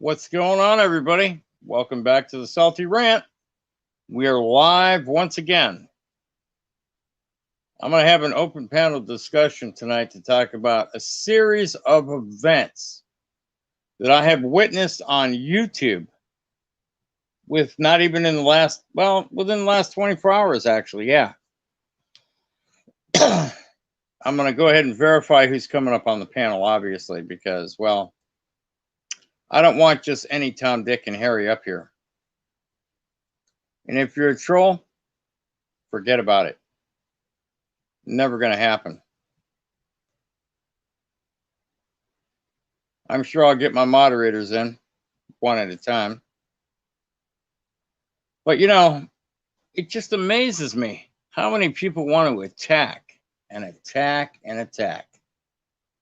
What's going on, everybody? Welcome back to the Salty Rant. We are live once again. I'm going to have an open panel discussion tonight to talk about a series of events that I have witnessed on YouTube with not even in the last, well, within the last 24 hours, actually. Yeah. I'm going to go ahead and verify who's coming up on the panel, obviously, because, well, I don't want just any Tom, Dick, and Harry up here. And if you're a troll, forget about it. Never going to happen. I'm sure I'll get my moderators in one at a time. But, you know, it just amazes me how many people want to attack and attack and attack.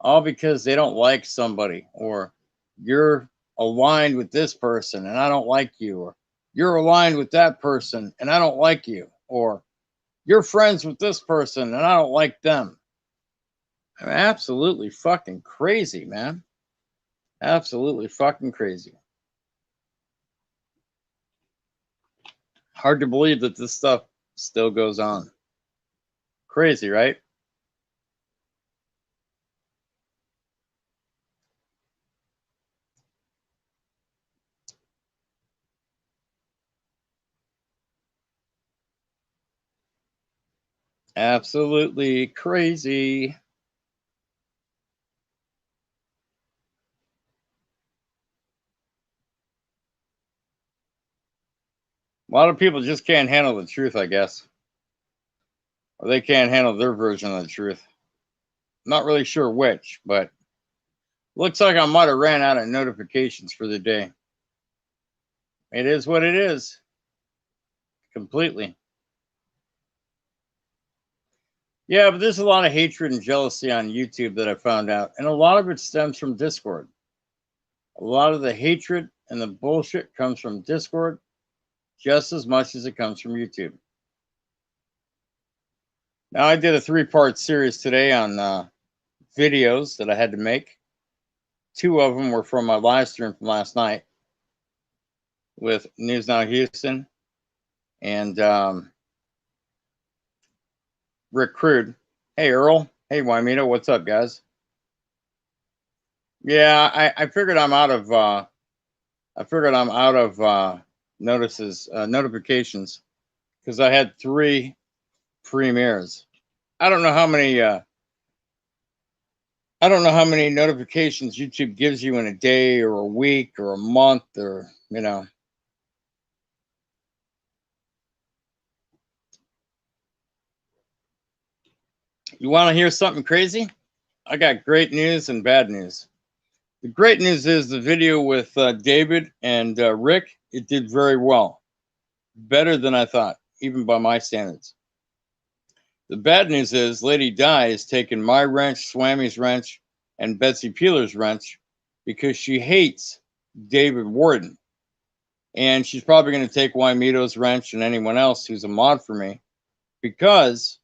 All because they don't like somebody, or you're aligned with this person and I don't like you, or you're aligned with that person and I don't like you, or you're friends with this person and I don't like them. I'm absolutely fucking crazy, man. Absolutely fucking crazy. Hard to believe that this stuff still goes on. Crazy, right? Absolutely crazy. A lot of people just can't handle the truth, I guess. Or they can't handle their version of the truth. Not really sure which, but looks like I might have ran out of notifications for the day. It is what it is. Completely. Yeah, but there's a lot of hatred and jealousy on YouTube that I found out, and a lot of it stems from Discord. A lot of the hatred and the bullshit comes from Discord just as much as it comes from YouTube. Now, I did a 3-part series today on videos that I had to make. 2 of them were from my live stream from last night with News Now Houston and Rick Crude. Hey, Earl. Hey, Wymito. What's up, guys? Yeah, I figured I'm out of notifications because I had 3 premieres. I don't know how many notifications YouTube gives you in a day or a week or a month, or You want to hear something crazy? I got great news and bad news. The great news is the video with David and Rick, it did very well. Better than I thought, even by my standards. The bad news is Lady Di is taking my wrench, Swammy's wrench, and Betsy Peeler's wrench because she hates David Warden. And she's probably going to take Wymito's wrench and anyone else who's a mod for me because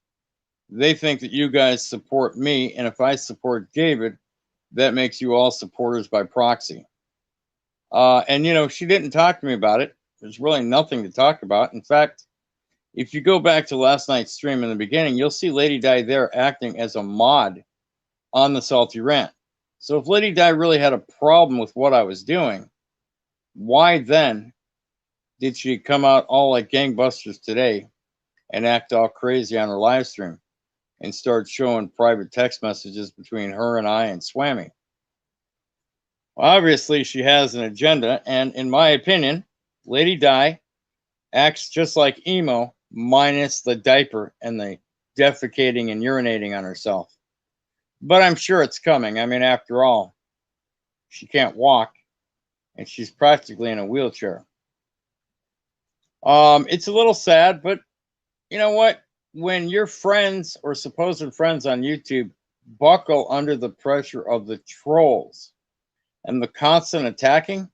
they think that you guys support me. And if I support David, that makes you all supporters by proxy. And, she didn't talk to me about it. There's really nothing to talk about. In fact, if you go back to last night's stream in the beginning, you'll see Lady Di there acting as a mod on the Salty Rant. So if Lady Di really had a problem with what I was doing, why then did she come out all like gangbusters today and act all crazy on her live stream and start showing private text messages between her and I and Swammy? Well, obviously, she has an agenda, and in my opinion, Lady Di acts just like Emo, minus the diaper and the defecating and urinating on herself. But I'm sure it's coming. I mean, after all, she can't walk, and she's practically in a wheelchair. It's a little sad, but you know what? When your friends or supposed friends on YouTube buckle under the pressure of the trolls and the constant attacking,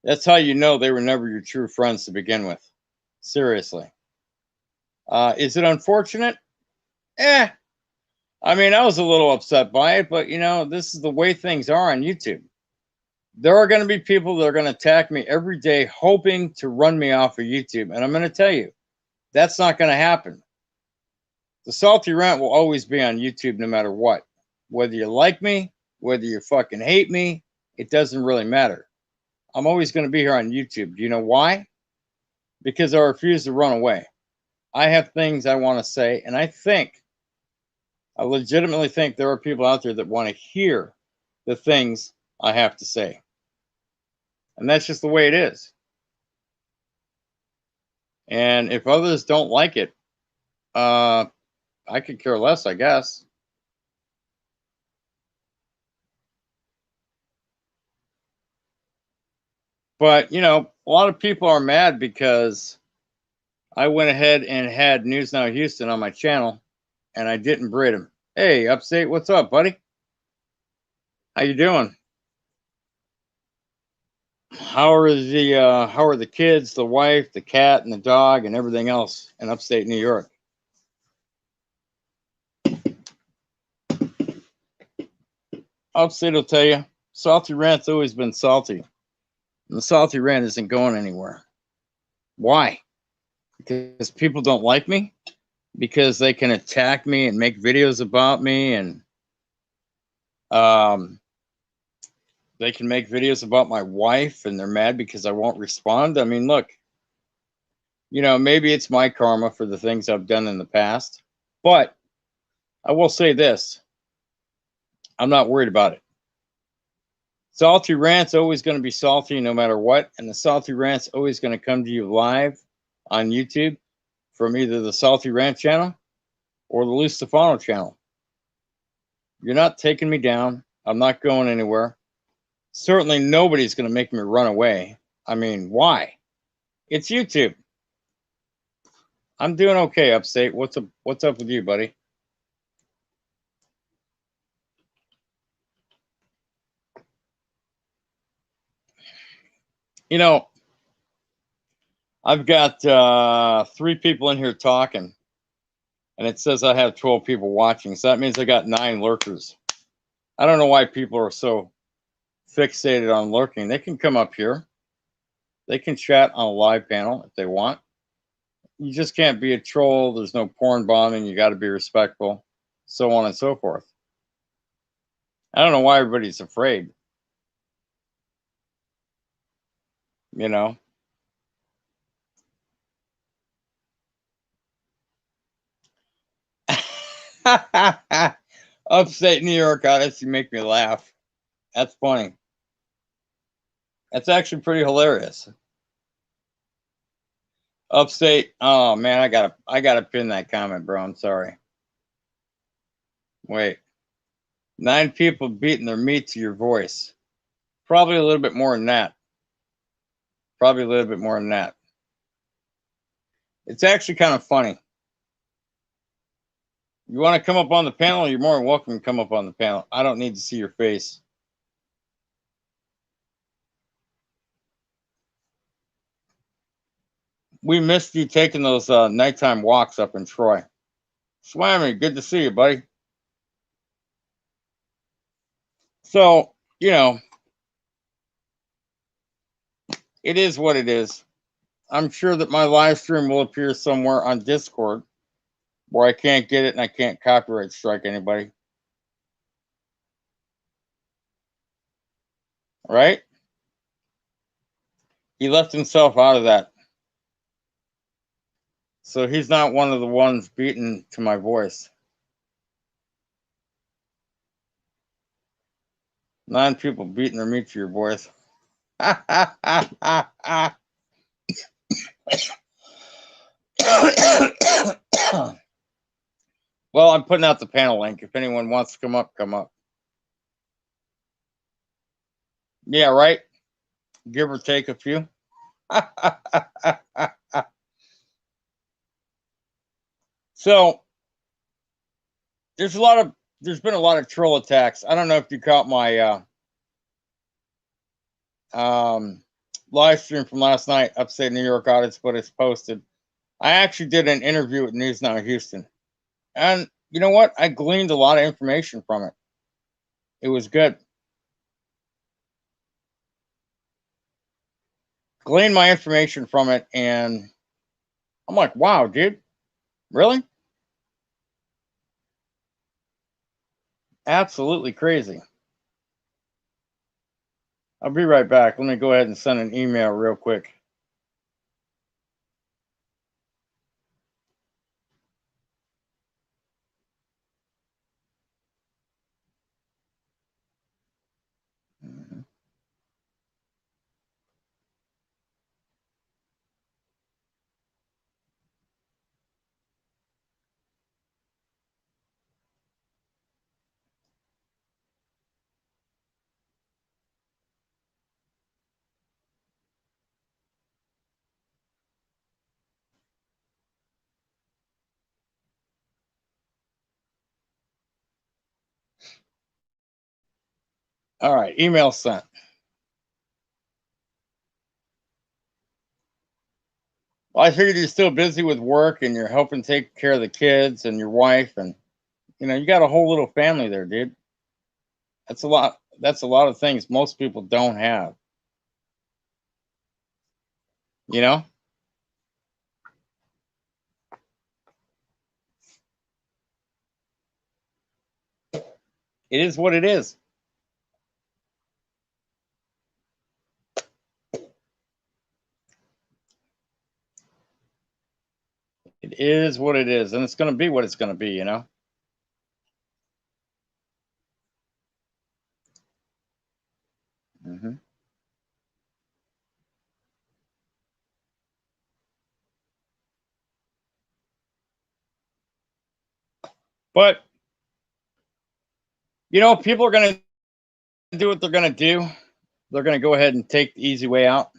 that's how you know they were never your true friends to begin with. Seriously. Is it unfortunate? I mean, I was a little upset by it, but this is the way things are on YouTube. There are going to be people that are going to attack me every day, hoping to run me off of YouTube. And I'm going to tell you, that's not going to happen. The Salty Rant will always be on YouTube no matter what. Whether you like me, whether you fucking hate me, it doesn't really matter. I'm always going to be here on YouTube. Do you know why? Because I refuse to run away. I have things I want to say, and I legitimately think there are people out there that want to hear the things I have to say. And that's just the way it is. And if others don't like it, I could care less, I guess. But, you know, a lot of people are mad because I went ahead and had News Now Houston on my channel and I didn't braid him. Hey, Upstate, what's up, buddy? How you doing? How are the kids, the wife, the cat, and the dog, and everything else in upstate New York? Upstate will tell you, Salty Rant's always been salty. And the Salty Rant isn't going anywhere. Why? Because people don't like me? Because they can attack me and make videos about me, and they can make videos about my wife, and they're mad because I won't respond. I mean, look, you know, maybe it's my karma for the things I've done in the past, but I will say this. I'm not worried about it. Salty Rant's always going to be salty no matter what, and the Salty Rant's always going to come to you live on YouTube from either the Salty Rant channel or the Lou Stefano channel. You're not taking me down. I'm not going anywhere. Certainly nobody's going to make me run away. I mean, why? It's YouTube. I'm doing okay, Upstate. What's up with you, buddy? You know, I've got 3 people in here talking, and it says I have 12 people watching. So that means I got 9 lurkers. I don't know why people are so fixated on lurking. They can come up here. They can chat on a live panel if they want. You just can't be a troll. There's no porn bombing. You got to be respectful, so on and so forth. I don't know why everybody's afraid. You know? Upstate New York, honestly, you make me laugh. That's funny. That's actually pretty hilarious. Upstate, oh man, I gotta pin that comment, bro. I'm sorry. Wait. 9 people beating their meat to your voice. Probably a little bit more than that. Probably a little bit more than that. It's actually kind of funny. You want to come up on the panel? You're more than welcome to come up on the panel. I don't need to see your face. We missed you taking those nighttime walks up in Troy. Swammy, good to see you, buddy. So, you know, it is what it is. I'm sure that my live stream will appear somewhere on Discord where I can't get it and I can't copyright strike anybody. Right? He left himself out of that. So he's not one of the ones beaten to my voice. 9 people beating their meat to your voice. Well, I'm putting out the panel link. If anyone wants to come up, come up. Yeah, right? Give or take a few. So there's been a lot of troll attacks. I don't know if you caught my live stream from last night, Upstate New York Audits, but it's posted. I actually did an interview with News Now Houston. And you know what? I gleaned a lot of information from it. It was good. gleaned my information from it, and I'm like, wow, dude, really? Absolutely crazy. I'll be right back. Let me go ahead and send an email real quick. All right, email sent. Well, I figured you're still busy with work and you're helping take care of the kids and your wife, and you got a whole little family there, dude. That's a lot. That's a lot of things most people don't have. You know, it is what it is. It is what it is, and it's going to be what it's going to be. Hmm. But people are going to do what they're going to do. They're going to go ahead and take the easy way out.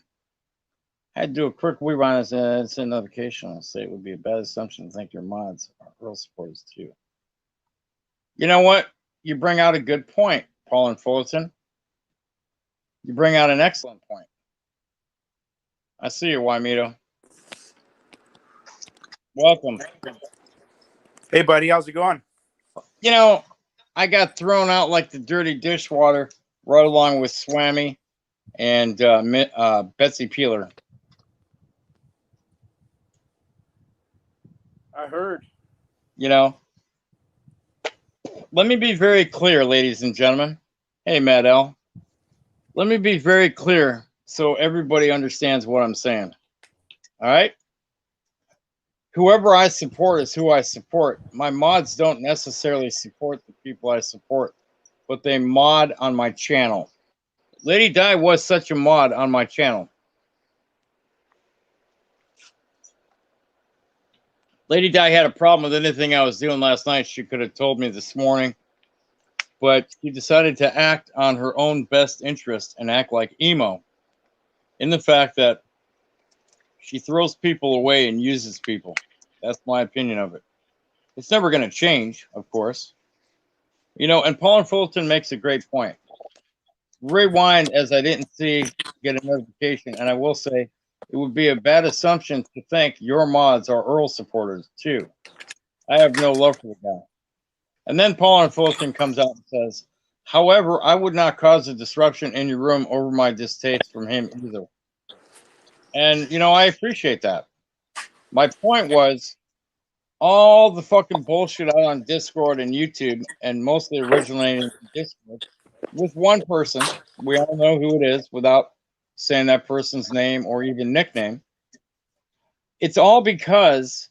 I had to do a quick rewind as a send notification. I'll say it would be a bad assumption to think your mods are real supporters too. You know what? You bring out a good point, Paul and Fullerton. You bring out an excellent point. I see you, Wymito. Welcome. Hey, buddy, how's it going? I got thrown out like the dirty dishwater, right along with Swammy and Betsy Peeler. I heard. Let me be very clear, ladies and gentlemen. Hey, Matt L. Let me be very clear so everybody understands what I'm saying. All right? Whoever I support is who I support. My mods don't necessarily support the people I support, but they mod on my channel. Lady Di was such a mod on my channel. Lady Di had a problem with anything I was doing last night. She could have told me this morning, but she decided to act on her own best interest and act like emo, in the fact that she throws people away and uses people. That's my opinion of it. It's never going to change, of course. And Paul and Fulton makes a great point. Rewind, as I didn't get a notification, and I will say it would be a bad assumption to think your mods are Earl supporters too. I have no love for the guy. And then Paul and Fulton comes out and says, however, I would not cause a disruption in your room over my distaste from him either. And I appreciate that. My point was, all the fucking bullshit out on Discord and YouTube, and mostly originating in Discord, with one person. We all know who it is without saying that person's name or even nickname. It's all because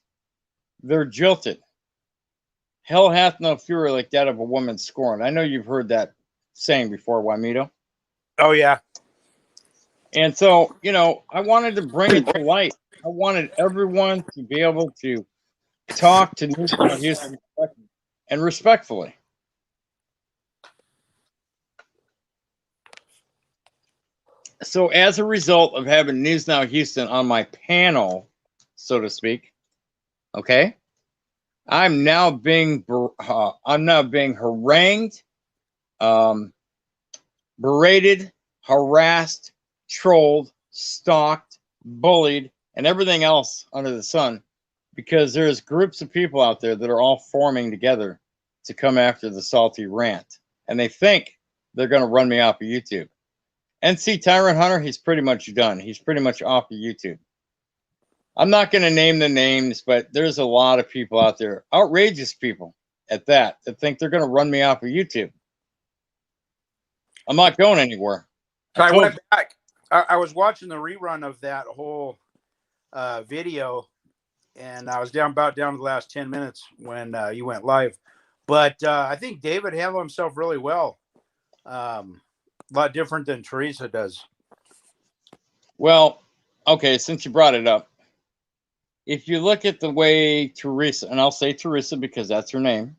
they're jilted. Hell hath no fury like that of a woman scorned. I know you've heard that saying before, Wymito. Oh, yeah. And so, I wanted to bring it to light. I wanted everyone to be able to talk to News Now Houston and respectfully. So as a result of having News Now Houston on my panel, so to speak, okay, I'm now being harangued, berated, harassed, trolled, stalked, bullied, and everything else under the sun, because there's groups of people out there that are all forming together to come after the salty rant, and they think they're going to run me off of YouTube. NC Tyrant Hunter, he's pretty much done. He's pretty much off of YouTube. I'm not going to name the names, but there's a lot of people out there, outrageous people at that think they're going to run me off of YouTube. I'm not going anywhere. I went back. I was watching the rerun of that whole video, and I was about down to the last 10 minutes when you went live. But I think David handled himself really well. A lot different than Teresa does. Well, okay, since you brought it up, if you look at the way Teresa, and I'll say Teresa because that's her name,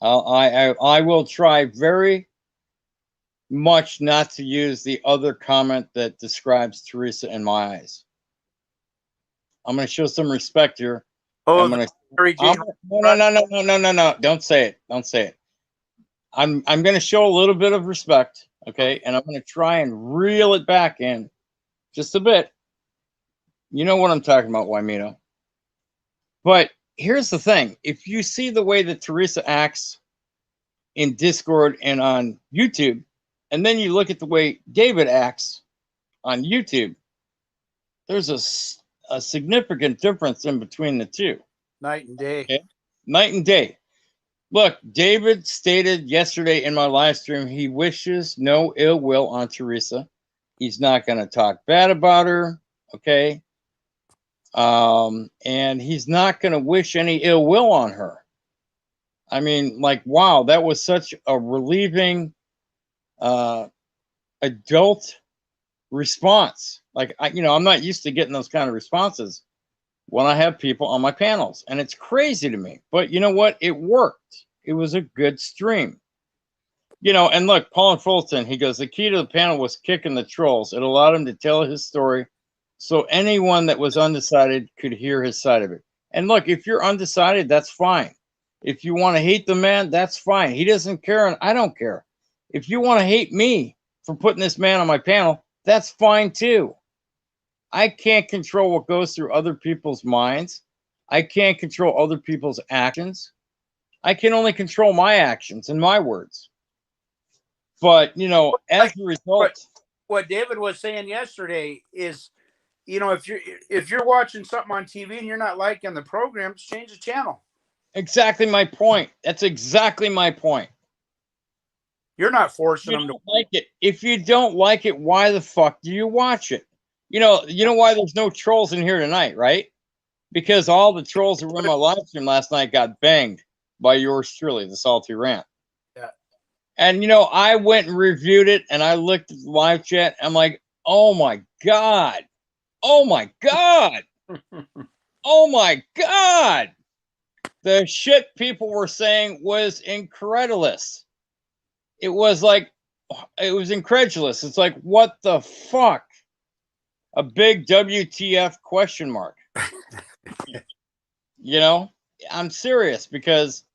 I will try very much not to use the other comment that describes Teresa in my eyes. I'm going to show some respect here. Oh, no. Don't say it. Don't say it. I'm going to show a little bit of respect, okay? And I'm going to try and reel it back in just a bit. You know what I'm talking about, Wymito. But here's the thing. If you see the way that Teresa acts in Discord and on YouTube, and then you look at the way David acts on YouTube, there's a significant difference in between the two. Night and day. Okay? Night and day. Look, David stated yesterday in my live stream he wishes no ill will on Teresa. He's not going to talk bad about her, okay? And he's not going to wish any ill will on her. I mean, like, wow, that was such a relieving adult response. Like, I'm not used to getting those kind of responses when I have people on my panels, and it's crazy to me. But you know what? It worked. It was a good stream. And look, Paul and Fulton, he goes, the key to the panel was kicking the trolls. It allowed him to tell his story so anyone that was undecided could hear his side of it. And look, if you're undecided, that's fine. If you want to hate the man, that's fine. He doesn't care, and I don't care. If you want to hate me for putting this man on my panel, that's fine too. I can't control what goes through other people's minds. I can't control other people's actions. I can only control my actions and my words. But, as a result... What David was saying yesterday is, if you're watching something on TV and you're not liking the program, just change the channel. Exactly my point. That's exactly my point. You're not forcing them to like it. If you don't like it, why the fuck do you watch it? You know why there's no trolls in here tonight, right? Because all the trolls that were in my live stream last night got banged by yours truly, the Salty Rant. Yeah. And I went and reviewed it, and I looked at the live chat. I'm like, oh my god, oh my god, oh my god. The shit people were saying was incredulous. It was incredulous. It's like, what the fuck? A big WTF question mark. I'm serious, because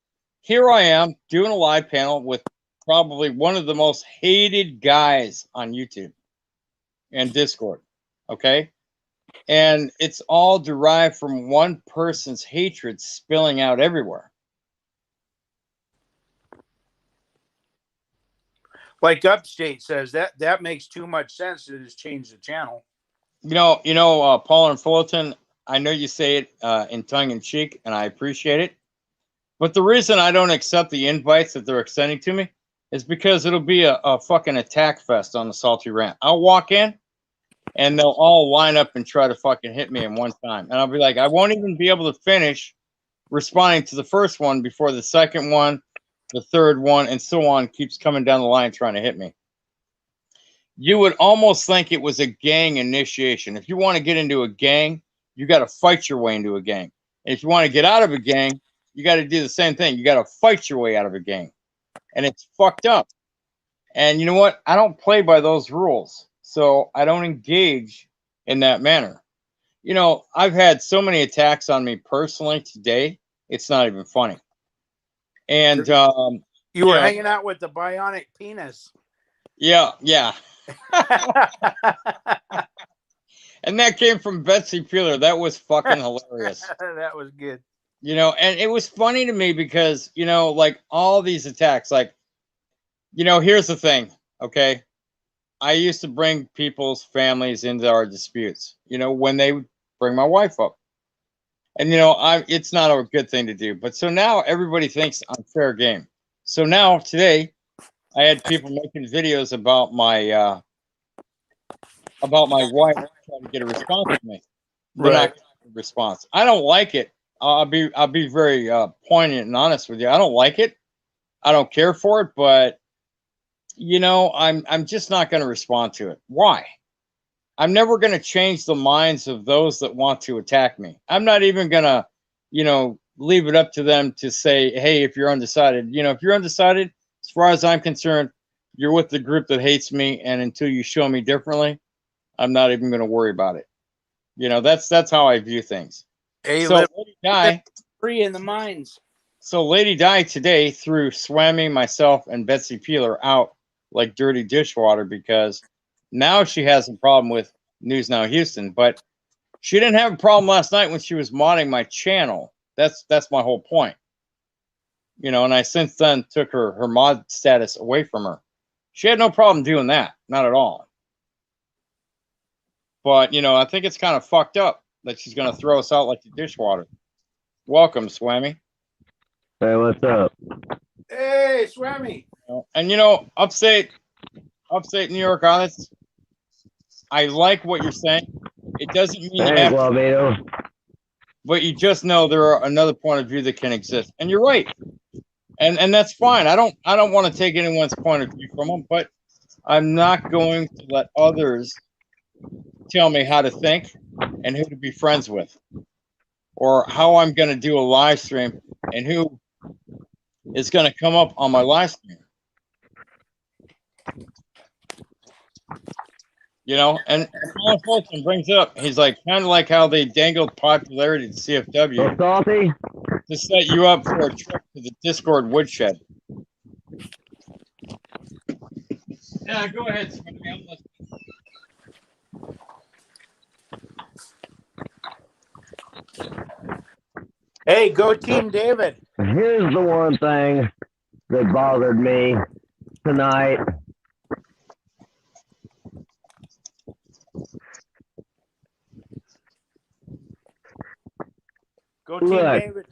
here I am doing a live panel with probably one of the most hated guys on YouTube and Discord. Okay. And it's all derived from one person's hatred spilling out everywhere. Like Upstate says, that makes too much sense to just change the channel. Paul and Fullerton, I know you say it in tongue in cheek, and I appreciate it. But the reason I don't accept the invites that they're extending to me is because it'll be a fucking attack fest on the Salty Rant. I'll walk in, and they'll all line up and try to fucking hit me in one time. And I'll be like, I won't even be able to finish responding to the first one before the second one, the third one, and so on keeps coming down the line trying to hit me. You would almost think it was a gang initiation. If you want to get into a gang, you got to fight your way into a gang. And if you want to get out of a gang, you got to do the same thing. You got to fight your way out of a gang. And it's fucked up. And you know what? I don't play by those rules. So I don't engage in that manner. I've had so many attacks on me personally today, it's not even funny. And you were hanging out with the bionic penis. Yeah. And that came from Betsy Peeler. That was fucking hilarious. That was good. And it was funny to me because, like all these attacks, like, here's the thing, okay? I used to bring people's families into our disputes, you know, when they bring my wife up. And, you know, it's not a good thing to do. But so now everybody thinks I'm fair game. So now today I had people making videos about my wife trying to get a response from me. They're not getting a response. I don't like it. I'll be very poignant and honest with you. I don't like it. I don't care for it, but you know, I'm just not going to respond to it. Why? I'm never going to change the minds of those that want to attack me. I'm not even going to, you know, leave it up to them to say, hey, if you're undecided, you know, if you're undecided, as far as I'm concerned, you're with the group that hates me. And until you show me differently, I'm not even going to worry about it. You know, that's how I view things. Hey, so Lady Di, free in the minds. So Lady Di today threw Swammy, myself, and Betsy Peeler out like dirty dishwater because now she has a problem with News Now Houston. But she didn't have a problem last night when she was modding my channel. That's my whole point. You know, and I since then took her mod status away from her. She had no problem doing that, not at all. But, you know, I think it's kind of fucked up that she's going to throw us out like the dishwater. Welcome, Swammy. Hey, what's up? Hey, Swammy. And, you know, upstate New York, honest, I like what you're saying. It doesn't mean you have to, but you just know there are another point of view that can exist. And you're right. And that's fine. I don't want to take anyone's point of view from them, but I'm not going to let others tell me how to think and who to be friends with, or how I'm going to do a live stream and who is going to come up on my live stream. You know, and Colin Fulton brings up, he's like, kind of like how they dangled popularity to CFW salty to set you up for a trip to the Discord woodshed. Yeah, go ahead, Swammy. Hey, go Team David. Here's the one thing that bothered me tonight. Go Team Look, David.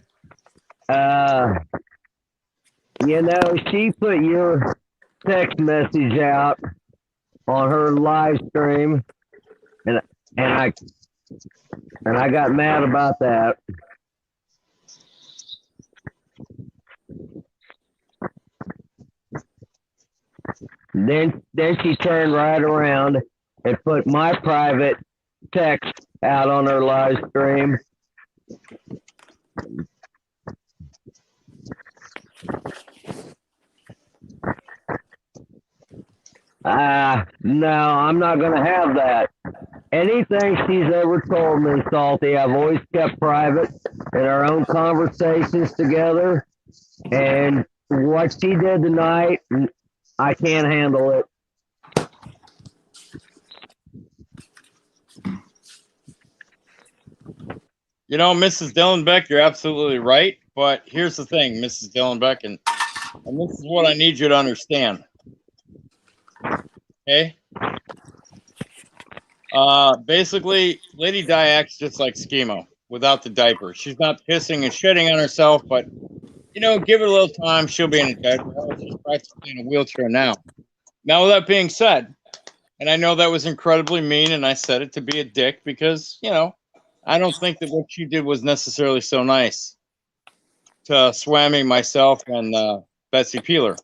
You know, she put your text message out on her live stream, and I got mad about that. Then she turned right around and put my private text out on her live stream. No, I'm not going to have that. Anything she's ever told me, Salty, I've always kept private in our own conversations together. And what she did tonight, I can't handle it. You know, Mrs. Dillenbeck, you're absolutely right. But here's the thing, Mrs. Dillenbeck, and this is what I need you to understand. Okay? Basically, Lady Di acts just like Schemo without the diaper. She's not pissing and shitting on herself, but, you know, give it a little time. She'll be in a diaper. She's practically in a wheelchair now. Now, with that being said, and I know that was incredibly mean, and I said it to be a dick because, you know, I don't think that what she did was necessarily so nice to Swammy, myself, and Betsy Peeler.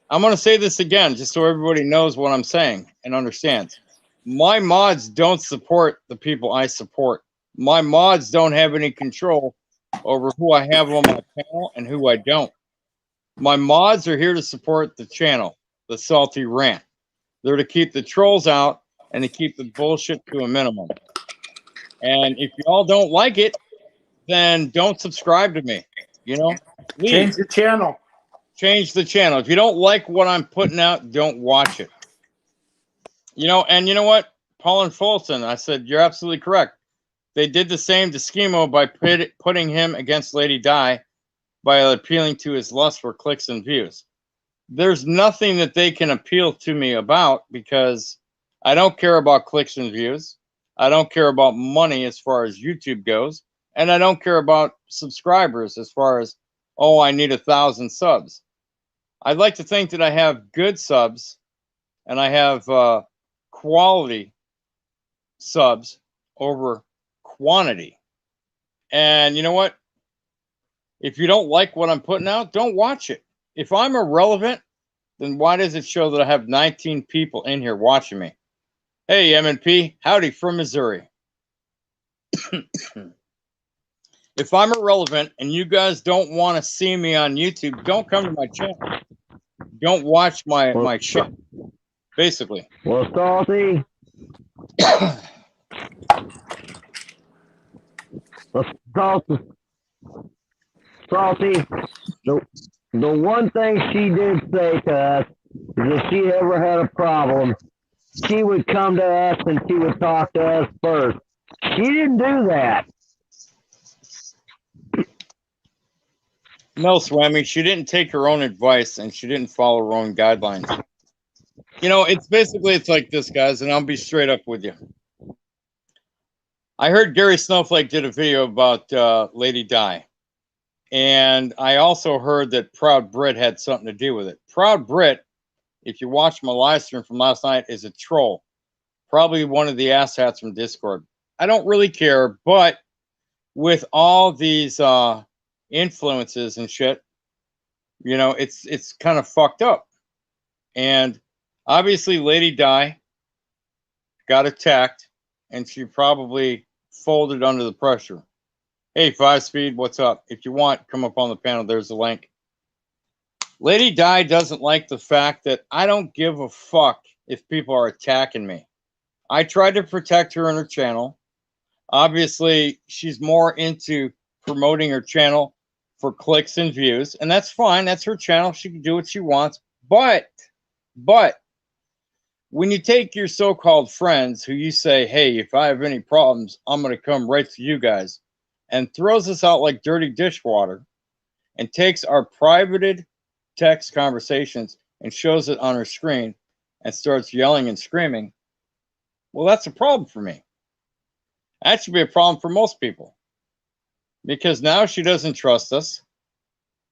I'm going to say this again just so everybody knows what I'm saying and understands. My mods don't support the people I support. My mods don't have any control over who I have on my channel and who I don't. My mods are here to support the channel, the Salty Rant. They're to keep the trolls out and to keep the bullshit to a minimum. And if y'all don't like it, then don't subscribe to me. You know, leave. Change the channel. Change the channel. If you don't like what I'm putting out, don't watch it. You know, and you know what? Paul and Fulton, I said, you're absolutely correct. They did the same to Schemo by putting him against Lady Di by appealing to his lust for clicks and views. there's nothing that they can appeal to me about because I don't care about clicks and views. I don't care about money as far as YouTube goes. And I don't care about subscribers as far as, oh, I need 1,000 subs. I'd like to think that I have good subs and I have quality subs over quantity. And you know what? If you don't like what I'm putting out, don't watch it. If I'm irrelevant, then why does it show that I have 19 people in here watching me? Hey, M&P, howdy from Missouri. If I'm irrelevant and you guys don't want to see me on YouTube, don't come to my channel. Don't watch my shit, basically. Well, Salty, Salty, the one thing she did say to us is if she ever had a problem, she would come to us and she would talk to us first. She didn't do that. No, Swammy, she didn't take her own advice and she didn't follow her own guidelines. You know, it's like this, guys, and I'll be straight up with you. I heard Gary Snowflake did a video about Lady Di. And I also heard that Proud Brit had something to do with it. Proud Brit, if you watch my live stream from last night, is a troll. Probably one of the asshats from Discord. I don't really care, but with all these influences and shit, you know, it's kind of fucked up. And obviously Lady Di got attacked and she probably folded under the pressure. Hey, 5-Speed, what's up? If you want, come up on the panel. There's the link. Lady Di doesn't like the fact that I don't give a fuck if people are attacking me. I tried to protect her on her channel. Obviously, she's more into promoting her channel for clicks and views, and that's fine. That's her channel. She can do what she wants. But when you take your so-called friends who you say, hey, if I have any problems, I'm going to come right to you guys, and throws us out like dirty dishwater and takes our privated text conversations and shows it on her screen and starts yelling and screaming, well, that's a problem for me. That should be a problem for most people. Because now she doesn't trust us.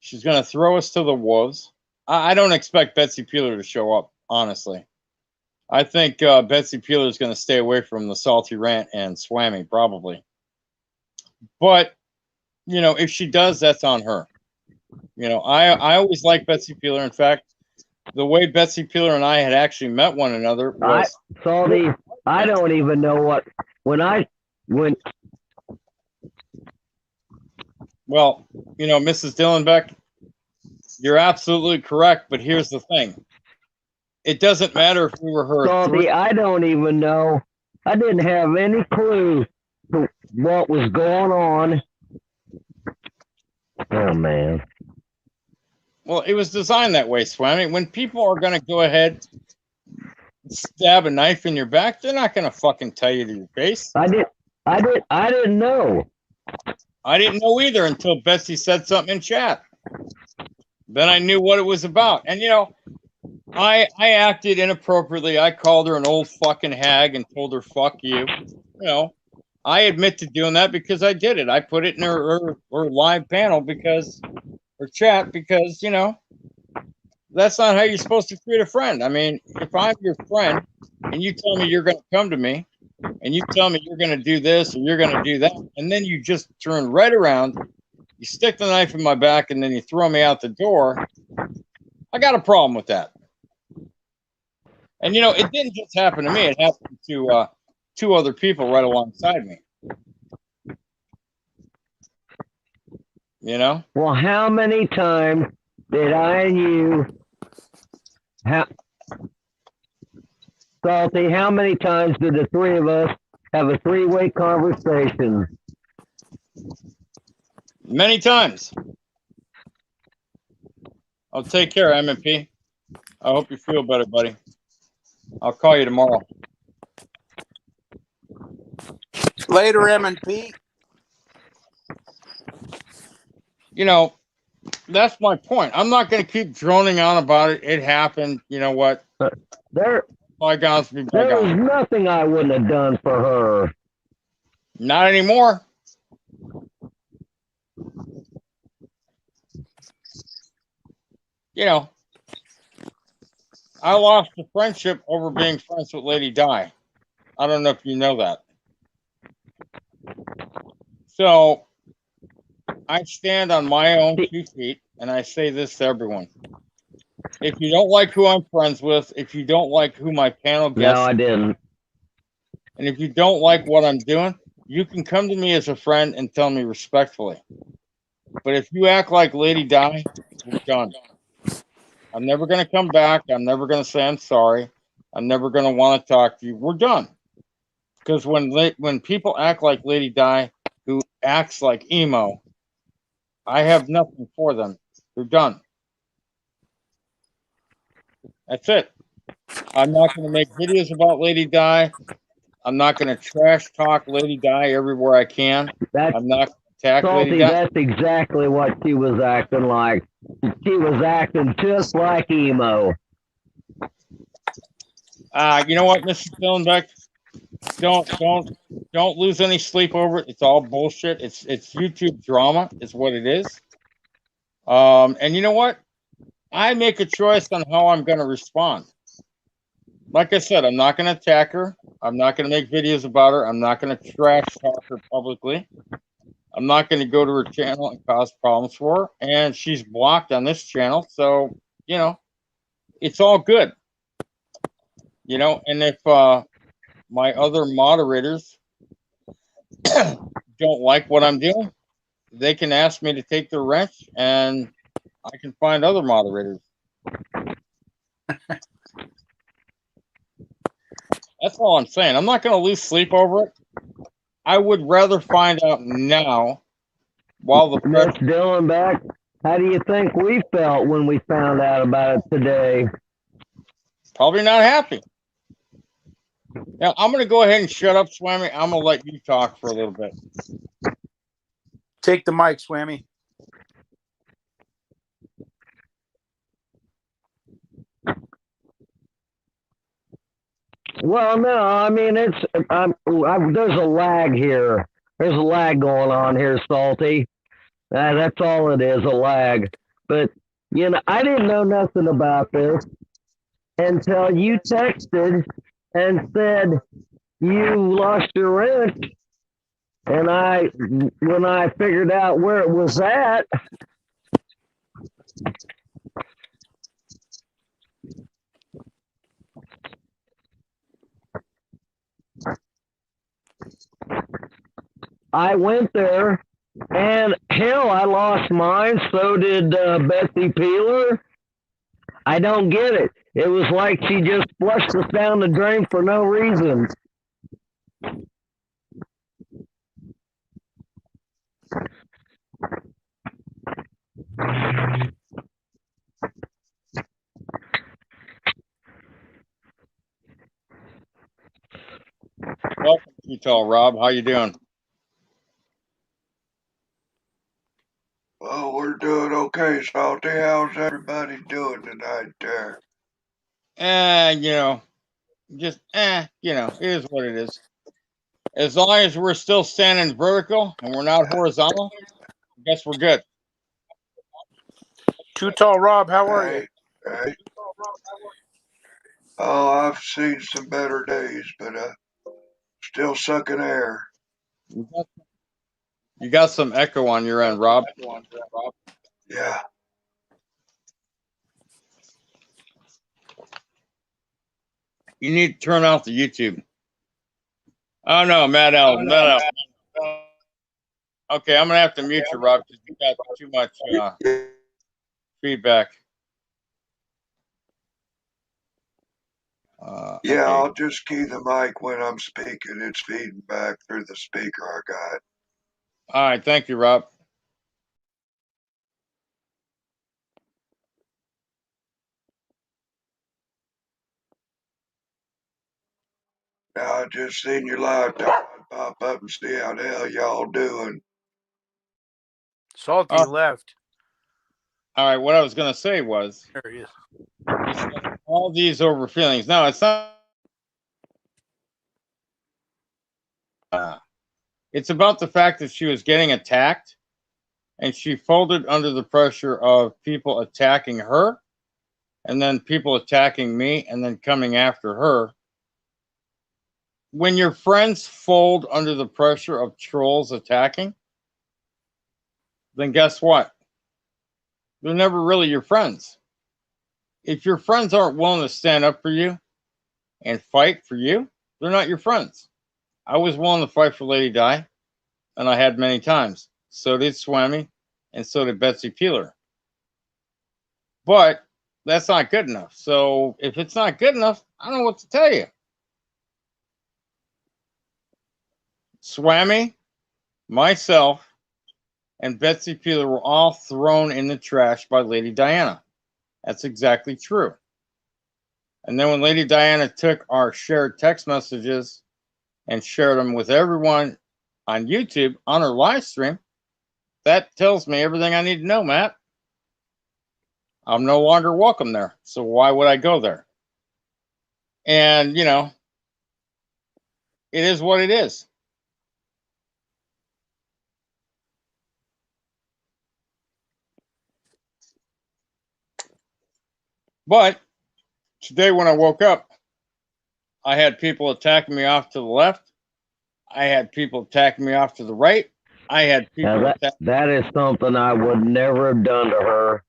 She's going to throw us to the wolves. I don't expect Betsy Peeler to show up, honestly. I think Betsy Peeler is going to stay away from the Salty Rant and Swammy, probably. But, you know, if she does, that's on her. You know, I always liked Betsy Peeler. In fact, the way Betsy Peeler and I had actually met one another was... Salty, I don't even know what... Well, you know, Mrs. Dillenbeck, you're absolutely correct, but here's the thing. It doesn't matter if we were her... Salty, I don't even know. I didn't have any clue to what was going on. Oh, man. Well, it was designed that way, Swammy. When people are going to go ahead, stab a knife in your back, they're not going to fucking tell you to your face. I didn't know. I didn't know either until Betsy said something in chat. Then I knew what it was about. And, you know, I acted inappropriately. I called her an old fucking hag and told her, fuck you. You know, I admit to doing that because I did it. I put it in her live panel because, or chat, because, you know, that's not how you're supposed to treat a friend. I mean, if I'm your friend and you tell me you're going to come to me and you tell me you're going to do this or you're going to do that, and then you just turn right around, you stick the knife in my back, and then you throw me out the door, I got a problem with that. And, you know, it didn't just happen to me. It happened to two other people right alongside me. You know? Well, how many times did I and you... Salty, how many times did the three of us have a three-way conversation? Many times. I'll take care, M&P. I hope you feel better, buddy. I'll call you tomorrow. Later, M&P. You know, that's my point. I'm not going to keep droning on about it. It happened. You know what? There Bygones be there was bygones. nothing I wouldn't have done for her. Not anymore. You know, I lost the friendship over being friends with Lady Di. I don't know if you know that. So I stand on my own 2 feet, and I say this to everyone. If you don't like who I'm friends with, if you don't like who my panel No, guests, I didn't. and if you don't like what I'm doing, you can come to me as a friend and tell me respectfully. But if you act like Lady Di, we're done. I'm never going to come back. I'm never going to say I'm sorry. I'm never going to want to talk to you. We're done. Because when people act like Lady Di, who acts like emo, I have nothing for them. They're done. That's it. I'm not going to make videos about Lady Di. I'm not going to trash talk Lady Di everywhere I can. That's I'm not going to attack Lady Salty. Di. That's exactly what she was acting like. She was acting just like emo. You know what, Mr. Dillenbeck? Don't lose any sleep over it. It's all bullshit. It's YouTube drama. Is what it is. And you know what? I make a choice on how I'm going to respond. Like I said, I'm not going to attack her. I'm not going to make videos about her. I'm not going to trash talk her publicly. I'm not going to go to her channel and cause problems for her. And she's blocked on this channel. So, you know, it's all good. You know, and if my other moderators don't like what I'm doing, they can ask me to take their wrench and I can find other moderators. That's all I'm saying. I'm not going to lose sleep over it. I would rather find out now while the Miss press. Dillenbeck, how do you think we felt when we found out about it today? Probably not happy. Now, I'm going to go ahead and shut up, Swammy. I'm going to let you talk for a little bit. Take the mic, Swammy. Well, no, I mean there's a lag here. There's a lag going on here, Salty. That's all it is, a lag. But you know, I didn't know nothing about this until you texted and said you lost your wrench, and when I figured out where it was at. I went there, and hell, I lost mine. So did Betsy Peeler. I don't get it. It was like she just flushed us down the drain for no reason. Welcome, Utah Rob. How you doing? Well, we're doing okay, Salty. How's everybody doing tonight there? You know, just you know, it is what it is. As long as we're still standing vertical and we're not horizontal, I guess we're good. Too Tall Rob, how are you? Hey. Oh, I've seen some better days, but still sucking air. You got some echo on your end, Rob. Yeah. You need to turn off the YouTube. Oh no, Matt Allen. Okay, I'm gonna have to mute you, Rob, because you got too much feedback. Yeah, okay. I'll just key the mic when I'm speaking. It's feeding back through the speaker I got. All right, thank you, Rob. Now I just seen your live pop up and see how the hell y'all doing. Salty left. All right, what I was going to say was, There he is. he said all these over feelings. No, it's not. It's about the fact that she was getting attacked, and she folded under the pressure of people attacking her, and then people attacking me, and then coming after her. When your friends fold under the pressure of trolls attacking, then guess what? They're never really your friends. If your friends aren't willing to stand up for you and fight for you, they're not your friends. I was willing to fight for Lady Di, and I had many times. So did Swami, and so did Betsy Peeler. But that's not good enough. So if it's not good enough, I don't know what to tell you. Swami, myself, and Betsy Peeler were all thrown in the trash by Lady Diana. That's exactly true. And then when Lady Diana took our shared text messages and shared them with everyone on YouTube on her live stream, that tells me everything I need to know, Matt. I'm no longer welcome there. So why would I go there? And, you know, it is what it is. But today when I woke up, I had people attacking me off to the left. I had people attacking me off to the right. I had people Now that is something I would never have done to her.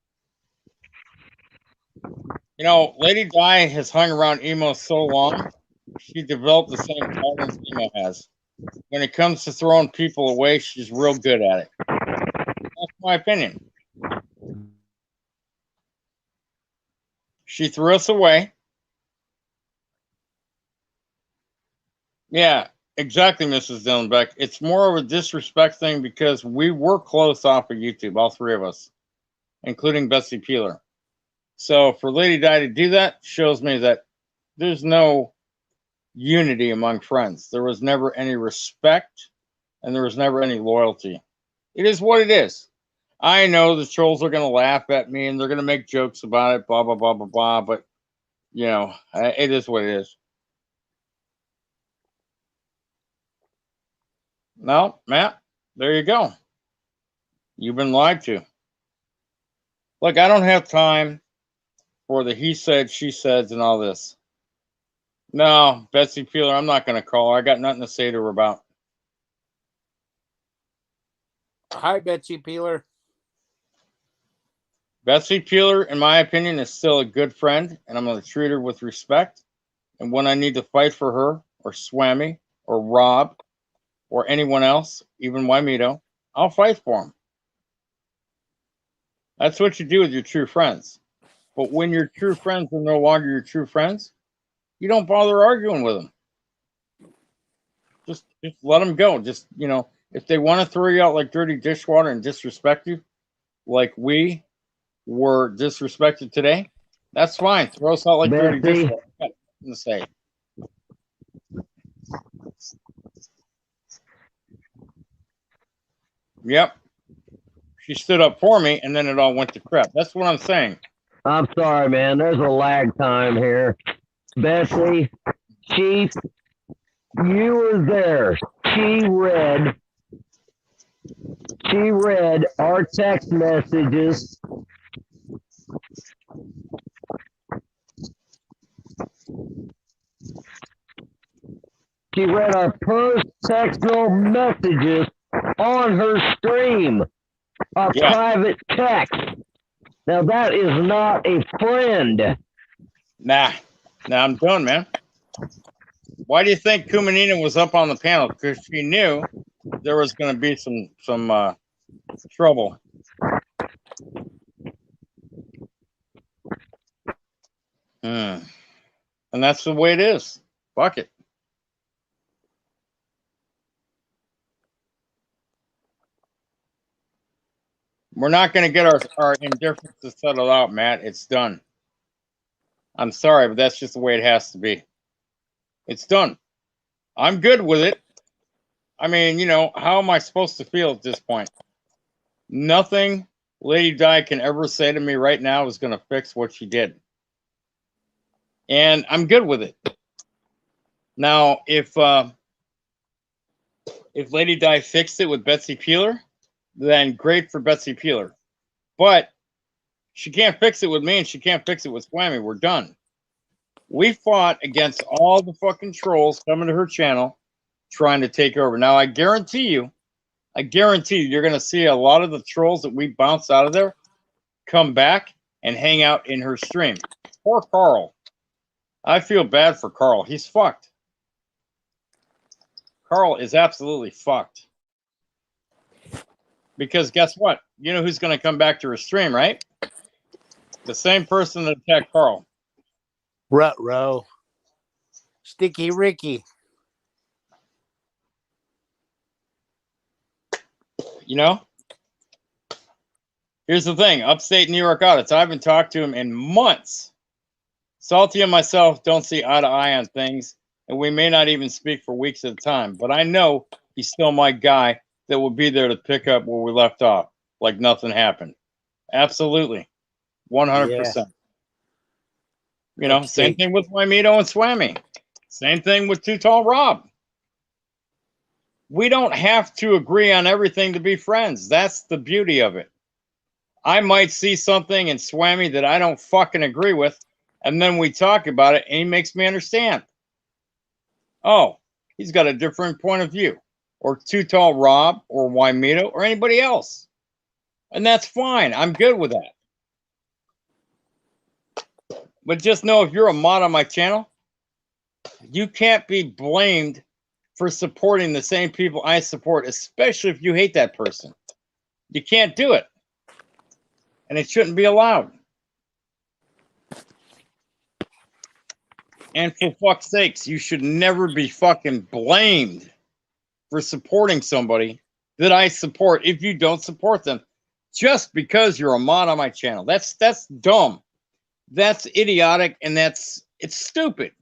You know, Lady Di has hung around emo so long, she developed the same patterns emo has. When it comes to throwing people away, she's real good at it. That's my opinion. She threw us away. Yeah, exactly, Mrs. Dillenbeck. It's more of a disrespect thing because we were close off of YouTube, all three of us, including Betsy Peeler. So for Lady Di to do that shows me that there's no unity among friends. There was never any respect, and there was never any loyalty. It is what it is. I know the trolls are going to laugh at me and they're going to make jokes about it, blah, blah, blah, blah, blah. But, you know, it is what it is. No, Matt, there you go. You've been lied to. Look, I don't have time for the he said, she says, and all this. No, Betsy Peeler, I'm not going to call her. I got nothing to say to her about. Hi, Betsy Peeler. Betsy Peeler, in my opinion, is still a good friend, and I'm going to treat her with respect. And when I need to fight for her, or Swami, or Rob, or anyone else, even Wymito, I'll fight for them. That's what you do with your true friends. But when your true friends are no longer your true friends, you don't bother arguing with them. Just let them go. Just, you know, if they want to throw you out like dirty dishwater and disrespect you, like we were disrespected today, that's fine. Throw us out like dirty dishwater. To say. Yep. She stood up for me, and then it all went to crap. That's what I'm saying. I'm sorry, man. There's a lag time here. Betsy, Chief, you were there. She read our text messages. She read our first textual messages on her stream, a private text. Now that is not a friend. Nah, I'm done, man. Why do you think Kumanina was up on the panel? Because she knew there was going to be some trouble. And that's the way it is. Fuck it. We're not going to get our indifferences settled out, Matt. It's done. I'm sorry, but that's just the way it has to be. It's done. I'm good with it. I mean, you know, how am I supposed to feel at this point? Nothing Lady Di can ever say to me right now is going to fix what she did. And I'm good with it. Now, if Lady Di fixed it with Betsy Peeler, then great for Betsy Peeler. But she can't fix it with me, and she can't fix it with Swami. We're done. We fought against all the fucking trolls coming to her channel trying to take over. Now, I guarantee you, you're going to see a lot of the trolls that we bounce out of there come back and hang out in her stream. Poor Carl. I feel bad for Carl. He's fucked. Carl is absolutely fucked. Because guess what? You know who's going to come back to her stream, right? The same person that attacked Carl. Ruh-roh. Sticky Ricky. You know? Here's the thing. Upstate New York audits. I haven't talked to him in months. Salty and myself don't see eye to eye on things, and we may not even speak for weeks at a time. But I know he's still my guy that will be there to pick up where we left off, like nothing happened. Absolutely. 100%. Yeah. You know, same thing with Wymito and Swami. Same thing with Too Tall Rob. We don't have to agree on everything to be friends. That's the beauty of it. I might see something in Swami that I don't fucking agree with, and then we talk about it, and he makes me understand. Oh, he's got a different point of view. Or Too Tall Rob, or Wymito, or anybody else. And that's fine. I'm good with that. But just know, if you're a mod on my channel, you can't be blamed for supporting the same people I support, especially if you hate that person. You can't do it. And it shouldn't be allowed. And for fuck's sakes, you should never be fucking blamed for supporting somebody that I support if you don't support them just because you're a mod on my channel. That's dumb. That's idiotic, and it's stupid.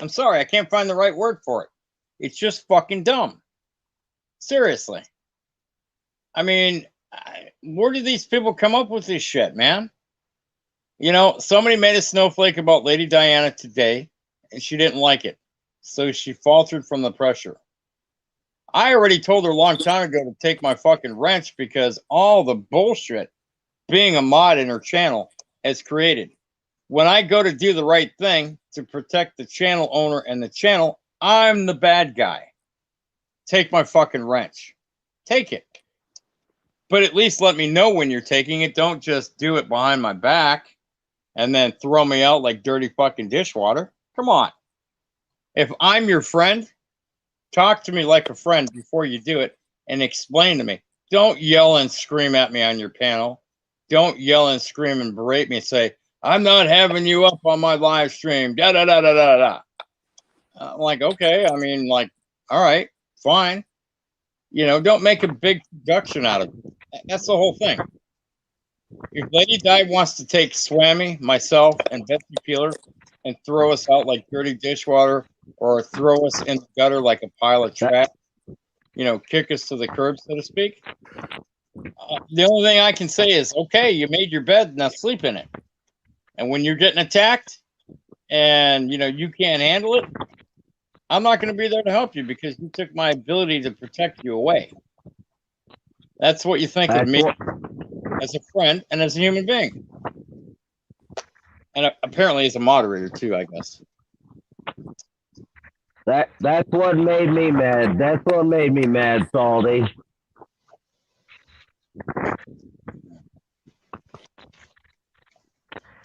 I'm sorry, I can't find the right word for it. It's just fucking dumb. Seriously. I mean, where do these people come up with this shit, man? You know, somebody made a snowflake about Lady Diana today, and she didn't like it. So she faltered from the pressure. I already told her a long time ago to take my fucking wrench, because all the bullshit being a mod in her channel has created. When I go to do the right thing to protect the channel owner and the channel, I'm the bad guy. Take my fucking wrench. Take it. But at least let me know when you're taking it. Don't just do it behind my back and then throw me out like dirty fucking dishwater. Come on. If I'm your friend, talk to me like a friend before you do it and explain to me. Don't yell and scream at me on your panel. Don't yell and scream and berate me and say, I'm not having you up on my live stream. Da da da da da da. I'm like, okay. I mean, like, all right, fine. You know, don't make a big production out of it. That's the whole thing. If Lady Di wants to take Swami, myself, and Betsy Peeler and throw us out like dirty dishwater, or throw us in the gutter like a pile of trash, you know, kick us to the curb, so to speak. The only thing I can say is, okay, you made your bed, now sleep in it. And when you're getting attacked and, you know, you can't handle it, I'm not going to be there to help you, because you took my ability to protect you away. That's what you think of me as a friend and as a human being. And apparently as a moderator too, I guess. That's what made me mad. That's what made me mad, Salty.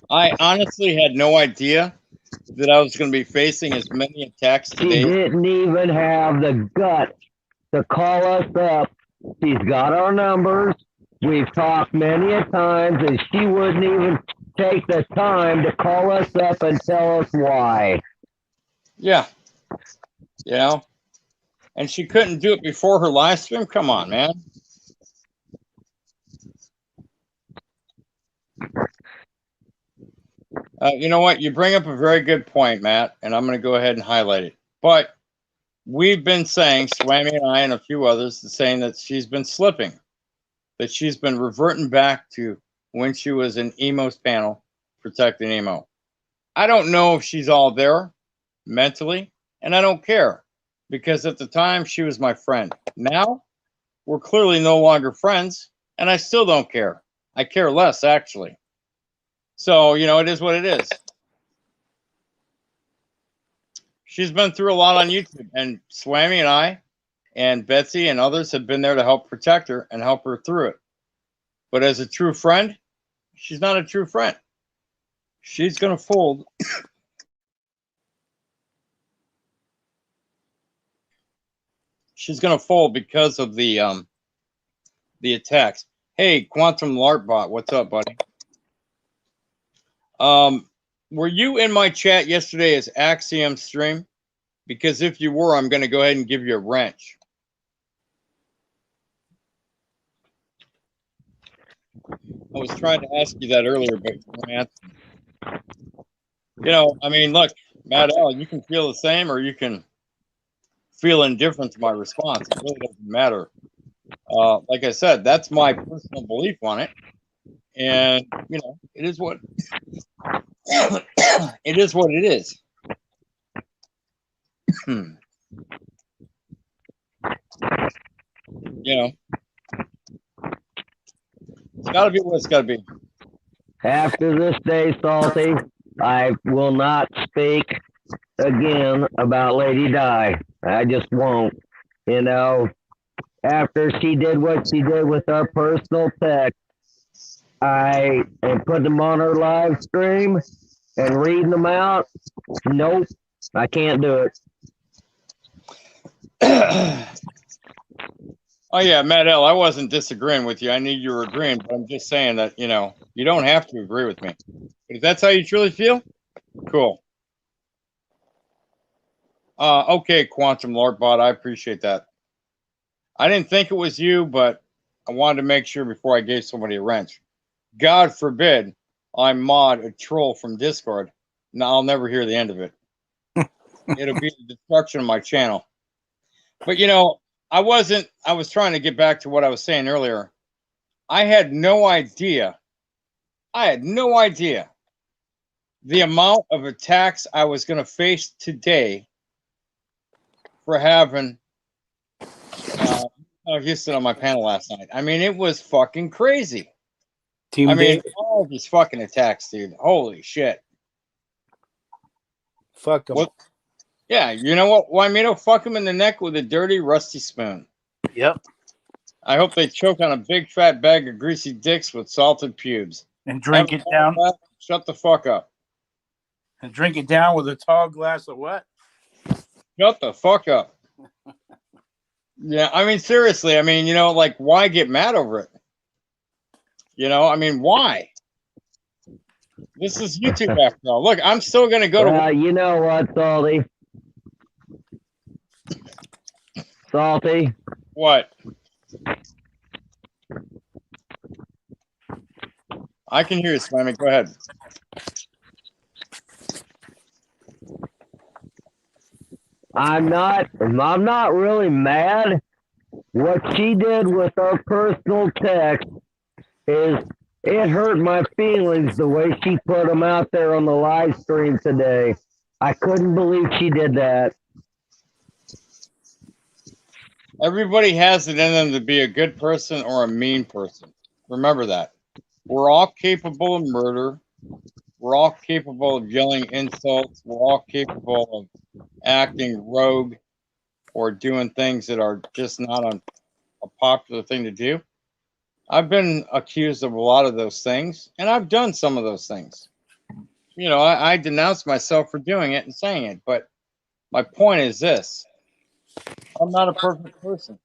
I honestly had no idea that I was going to be facing as many attacks today. She didn't even have the guts to call us up. She's got our numbers. We've talked many a times, and she wouldn't even take the time to call us up and tell us why. Yeah. You know? And she couldn't do it before her live stream? Come on, man. You know what? You bring up a very good point, Matt, and I'm going to go ahead and highlight it. But we've been saying, Swami and I and a few others, saying that she's been slipping. that she's been reverting back to when she was in Emo's panel protecting Emo. I don't know if she's all there mentally, and I don't care because at the time she was my friend. Now we're clearly no longer friends, and I still don't care. I care less, actually. So, you know, it is what it is. She's been through a lot on YouTube, and Swammy and I and Betsy and others have been there to help protect her and help her through it. But as a true friend, she's not a true friend. She's going to fold. She's going to fold because of the attacks. Hey, Quantum Lartbot, what's up, buddy? Were you in my chat yesterday as Axiom stream? Because if you were, I'm going to go ahead and give you a wrench. I was trying to ask you that earlier, but you didn't answer. You know, I mean, look, Matt L, you can feel the same or you can feel indifferent to my response. It really doesn't matter. Like I said, that's my personal belief on it. And, you know, it is what it is what it is. You know, it's got to be what it's got to be. After this day, Salty, I will not speak again about Lady Di. I just won't. You know, after she did what she did with our personal text, I am putting them on her live stream and reading them out. Nope, I can't do it. Oh yeah, Matt L, I wasn't disagreeing with you. I knew you were agreeing, but I'm just saying that, you know, you don't have to agree with me. But if that's how you truly feel, cool. Okay, Quantum Lartbot, I appreciate that. I didn't think it was you, but I wanted to make sure before I gave somebody a wrench. God forbid I mod a troll from Discord. No, I'll never hear the end of it. It'll be the destruction of my channel. But, you know, I was trying to get back to what I was saying earlier. I had no idea the amount of attacks I was going to face today for having Houston on my panel last night. I mean, it was fucking crazy. Team David. All these fucking attacks, dude. Holy shit. Fuck them. Yeah, you know what? Wymito, fuck him in the neck with a dirty, rusty spoon. Yep. I hope they choke on a big fat bag of greasy dicks with salted pubes. And drink it down. Shut the fuck up. And drink it down with a tall glass of what? Shut the fuck up. Yeah, I mean, seriously. I mean, you know, like, why get mad over it? You know, I mean, why? This is YouTube after all. Look, I'm still going to go to... You know what, Salty? Salty? What? I can hear you, Swammy. Go ahead. I'm not really mad. What she did with our personal text is it hurt my feelings the way she put them out there on the live stream today. I couldn't believe she did that. Everybody has it in them to be a good person or a mean person. Remember that. We're all capable of murder. We're all capable of yelling insults. We're all capable of acting rogue or doing things that are just not a popular thing to do. I've been accused of a lot of those things, and I've done some of those things. You know, I denounce myself for doing it and saying it, but my point is this. I'm not a perfect person.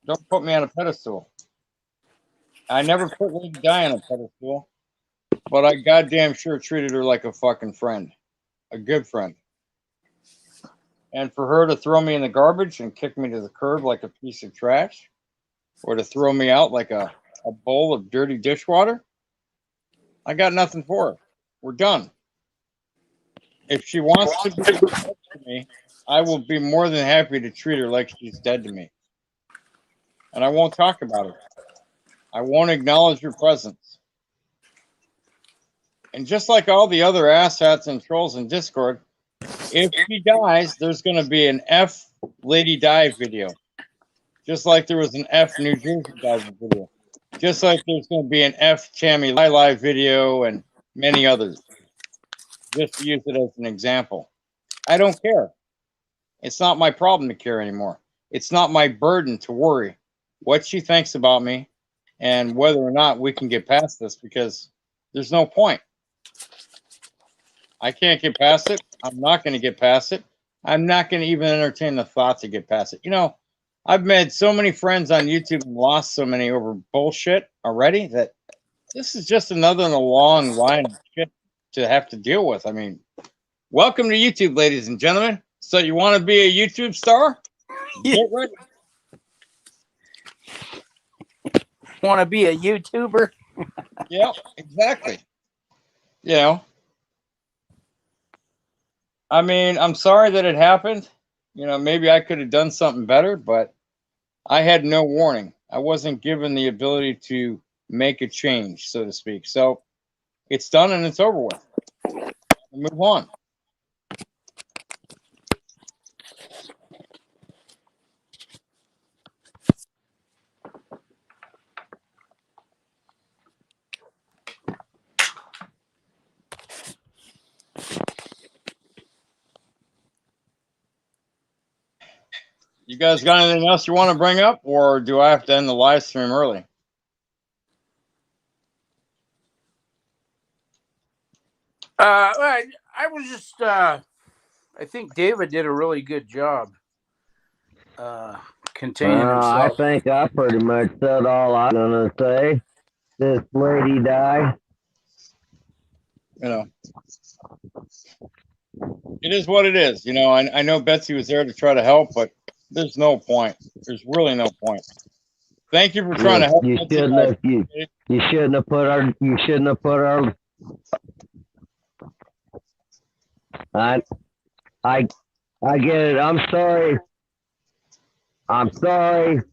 Don't put me on a pedestal. I never put Lady Di on a pedestal, but I goddamn sure treated her like a fucking friend, a good friend. And for her to throw me in the garbage and kick me to the curb like a piece of trash, or to throw me out like a bowl of dirty dishwater, I got nothing for her. We're done. If she wants to be dead to me, I will be more than happy to treat her like she's dead to me. And I won't talk about her. I won't acknowledge your presence. And just like all the other asshats and trolls in Discord, if she dies, there's going to be an F Lady Di video. Just like there was an F New Jersey Dive video. Just like there's going to be an F Chammy Live video and many others. Just to use it as an example. I don't care. It's not my problem to care anymore. It's not my burden to worry what she thinks about me and whether or not we can get past this, because there's no point. I can't get past it. I'm not going to get past it. I'm not going to even entertain the thought to get past it. You know, I've made so many friends on YouTube and lost so many over bullshit already that this is just another in a long line of shit to have to deal with. I mean, welcome to YouTube, ladies and gentlemen. So you want to be a YouTube star? Get ready. Want to be a YouTuber? Yeah, exactly. You know, I mean, I'm sorry that it happened. You know, maybe I could have done something better, but I had no warning. I wasn't given the ability to make a change, so to speak. So it's done and it's over with. Move on. You guys got anything else you want to bring up, or do I have to end the live stream early? I was just I think David did a really good job containing I himself. think I pretty much said all I'm gonna say. This Lady Di. You know, it is what it is. You know, I know Betsy was there to try to help, but there's no point. There's really no point. Thank you for trying to help. You Betsy. shouldn't have. You shouldn't have put our. You shouldn't have put our. I get it. I'm sorry. I'm sorry.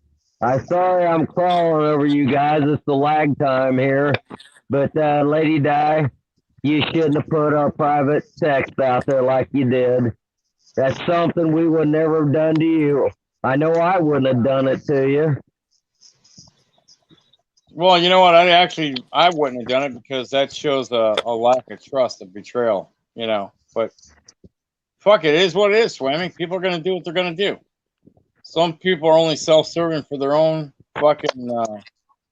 I'm crawling over you guys. It's the lag time here. But Lady Di, you shouldn't have put our private text out there like you did. That's something we would never have done to you. I know I wouldn't have done it to you. Well, you know what? I wouldn't have done it because that shows a lack of trust, a betrayal. You know, but fuck it, it is what it is, Swammy. People are gonna do what they're gonna do. Some people are only self-serving for their own fucking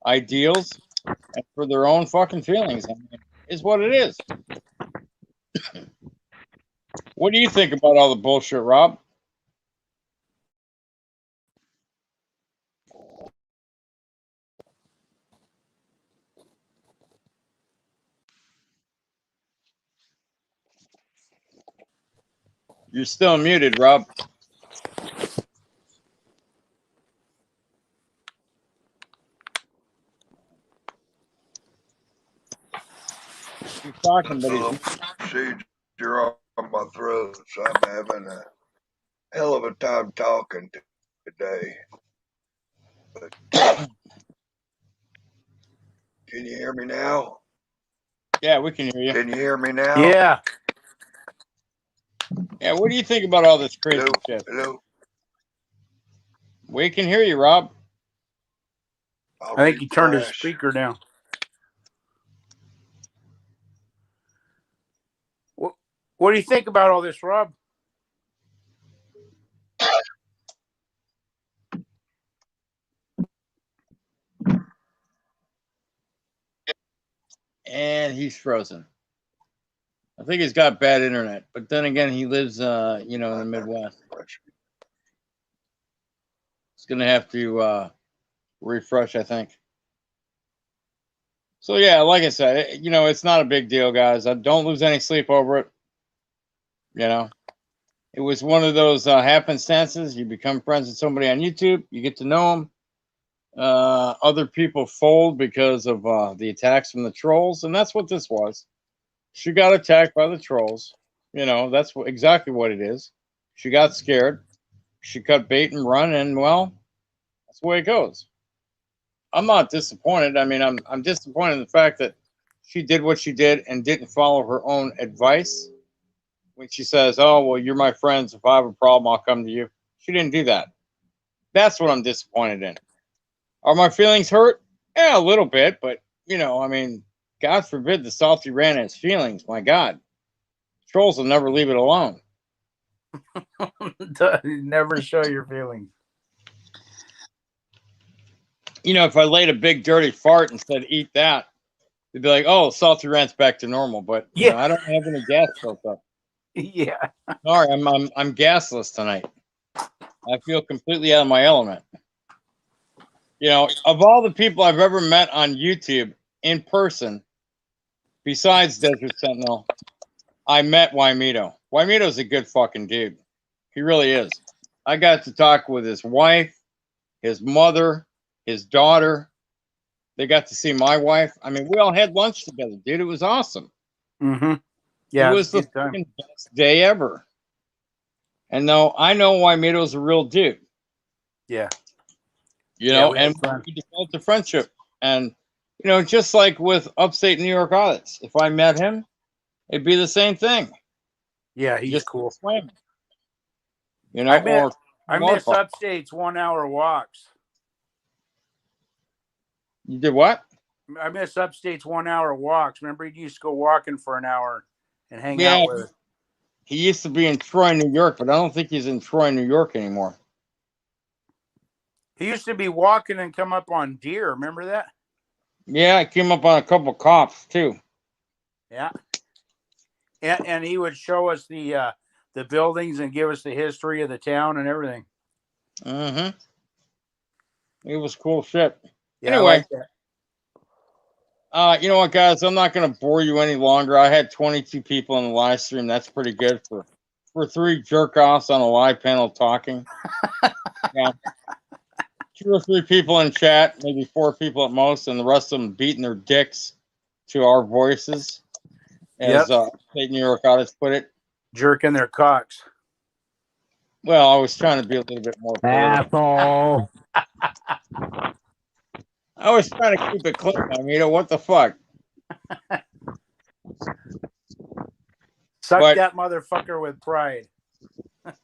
ideals and for their own fucking feelings. I mean, it's what it is. What do you think about all the bullshit, Rob? You're still muted, Rob. He's talking, but he's Procedure on my throat, so I'm having a hell of a time talking today. But can you hear me now? yeah, we can hear you. Can you hear me now? Yeah. Yeah, what do you think about all this crazy Hello? shit? Hello? We can hear you, Rob. I'll I think he turned his refresh. speaker down. What do you think about all this, Rob? And he's frozen. I think he's got bad internet, but then again, he lives, you know, in the Midwest. He's gonna have to refresh, I think. So yeah, like I said, you know, it's not a big deal, guys. I don't lose any sleep over it. You know, it was one of those happenstances. You become friends with somebody on YouTube, you get to know them. Other people fold because of the attacks from the trolls, and that's what this was. She got attacked by the trolls. You know, that's exactly what it is. She got scared. She cut bait and run, and well, that's the way it goes. I'm not disappointed. I mean, I'm disappointed in the fact that she did what she did and didn't follow her own advice when she says, "Oh, well, you're my friends. If I have a problem, I'll come to you." She didn't do that. That's what I'm disappointed in. Are my feelings hurt? Yeah, a little bit, but I mean, God forbid the Salty Rant has feelings. My God, trolls will never leave it alone. Never show your feelings. If I laid a big dirty fart and said, "Eat that," they'd be like, "Oh, Salty Rant's back to normal." But Yeah. I don't have any gas built up. Yeah. Sorry, I'm gasless tonight. I feel completely out of my element. Of all the people I've ever met on YouTube in person, besides Desert Sentinel, I met Wymito. Wymito's a good fucking dude. He really is. I got to talk with his wife, his mother, his daughter. They got to see my wife. I mean, we all had lunch together, dude. It was awesome. Mm-hmm. Yeah. It was the fucking best day ever. And I know Wymito's a real dude. Yeah. And we developed a friendship. And, just like with upstate New York audits, if I met him, it'd be the same thing. Yeah, he's just cool. Swim. I miss upstate's 1 hour walks. You did what? I miss upstate's 1 hour walks. Remember, he used to go walking for an hour and hang out with us. He used to be in Troy, New York, but I don't think he's in Troy, New York anymore. He used to be walking and come up on deer. Remember that? Yeah, I came up on a couple cops too. Yeah. And he would show us the buildings and give us the history of the town and everything. Mm-hmm. It was cool shit. Yeah, anyway, I like you know what, guys? I'm not going to bore you any longer. I had 22 people in the live stream. That's pretty good for 3 jerk-offs on a live panel talking. Yeah. 2 or 3 people in chat, maybe 4 people at most, and the rest of them beating their dicks to our voices, as State New York Audits put it. Jerking their cocks. Well, I was trying to be a little bit more Asshole. I was trying to keep it clean. What the fuck? Suck that motherfucker with pride.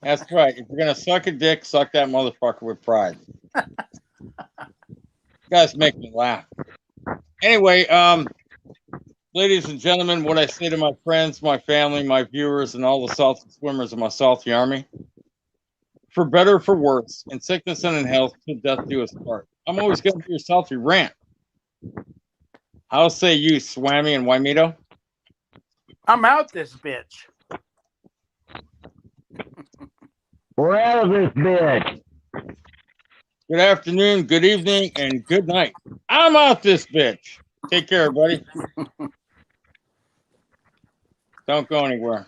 That's right. If you're gonna suck a dick, suck that motherfucker with pride. You guys make me laugh. Anyway, ladies and gentlemen, what I say to my friends, my family, my viewers, and all the salty swimmers of my salty army: for better or for worse, in sickness and in health, till death do us part. I'm always going to do your salty rant. How say you, Swammy and Wymito? I'm out this bitch. We're out of this bitch. Good afternoon, good evening, and good night. I'm out this bitch. Take care, everybody. Don't go anywhere.